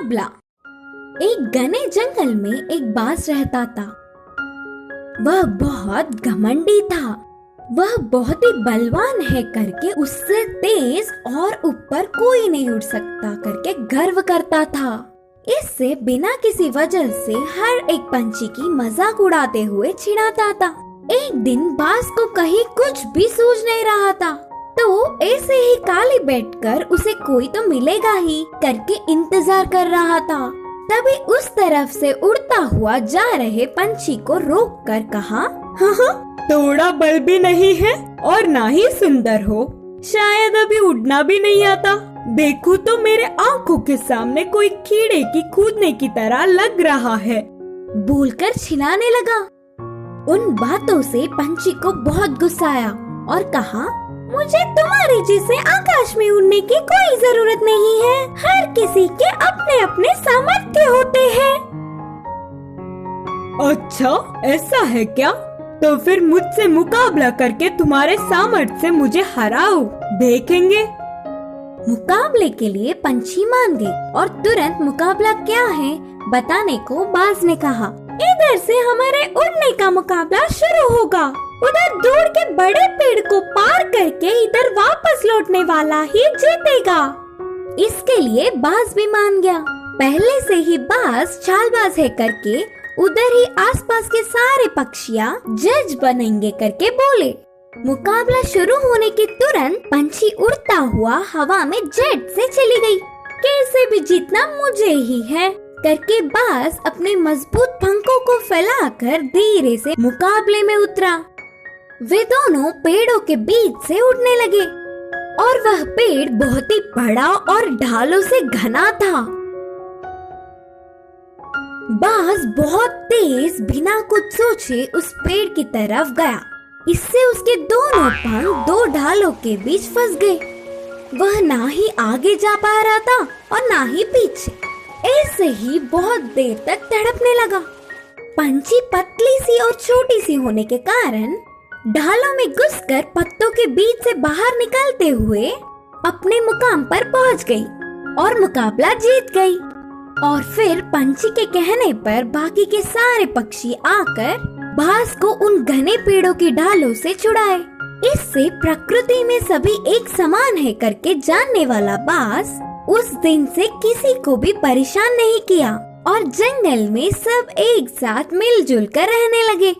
मुकाबला। एक घने जंगल में एक बाज रहता था। वह बहुत घमंडी था। वह बहुत ही बलवान है करके उससे तेज और ऊपर कोई नहीं उड़ सकता करके गर्व करता था। इससे बिना किसी वजह से हर एक पंछी की मजाक उड़ाते हुए चिढ़ाता था। एक दिन बाज को कहीं कुछ भी सूझ नहीं रहा था, तो ऐसे ही खाली बैठकर उसे कोई तो मिलेगा ही करके इंतजार कर रहा था। तभी उस तरफ से उड़ता हुआ जा रहे पंछी को रोककर कहा, हाँ, थोड़ा बल भी नहीं है और ना ही सुंदर हो, शायद अभी उड़ना भी नहीं आता। देखो तो मेरे आंखों के सामने कोई कीड़े की कूदने की तरह लग रहा है। बोलकर चिल्लाने लगा। उन बातों से पंछी को बहुत गुस्सा आया और कहा, मुझे तुम्हारे जैसे आकाश में उड़ने की कोई जरूरत नहीं है। हर किसी के अपने अपने सामर्थ्य होते हैं। अच्छा, ऐसा है क्या? तो फिर मुझसे मुकाबला करके तुम्हारे सामर्थ्य से मुझे हराओ, देखेंगे। मुकाबले के लिए पंछी मान गए और तुरंत मुकाबला क्या है बताने को बाज ने कहा, इधर से हमारे उड़ने का मुकाबला शुरू होगा। उधर दूर के बड़े पेड़ को पार करके इधर वापस लौटने वाला ही जीतेगा। इसके लिए बाज भी मान गया। पहले से ही बाज चालबाज है करके उधर ही आसपास के सारे पक्षियाँ जज बनेंगे करके बोले। मुकाबला शुरू होने के तुरंत पंछी उड़ता हुआ हवा में जेट से चली गई। कैसे भी जीतना मुझे ही है करके बाज अपने मजबूत पंखों को फैलाकर धीरे से मुकाबले में उतरा। वे दोनों पेड़ों के बीच से उड़ने लगे और वह पेड़ बहुत ही बड़ा और ढालों से घना था। बाज बहुत तेज बिना कुछ सोचे उस पेड़ की तरफ गया। इससे उसके दोनों पंख दो ढालों के बीच फंस गए। वह ना ही आगे जा पा रहा था और ना ही पीछे। ऐसे ही बहुत देर तक तड़पने लगा। पंछी पतली सी और छोटी सी होने के कारण ढालों में घुसकर पत्तों के बीच से बाहर निकलते हुए अपने मुकाम पर पहुंच गई और मुकाबला जीत गई। और फिर पंछी के कहने पर बाकी के सारे पक्षी आकर बाज को उन घने पेड़ों की ढालों से छुड़ाए। इससे प्रकृति में सभी एक समान है करके जानने वाला बाज उस दिन से किसी को भी परेशान नहीं किया और जंगल में सब एक साथ मिलजुल कर रहने लगे।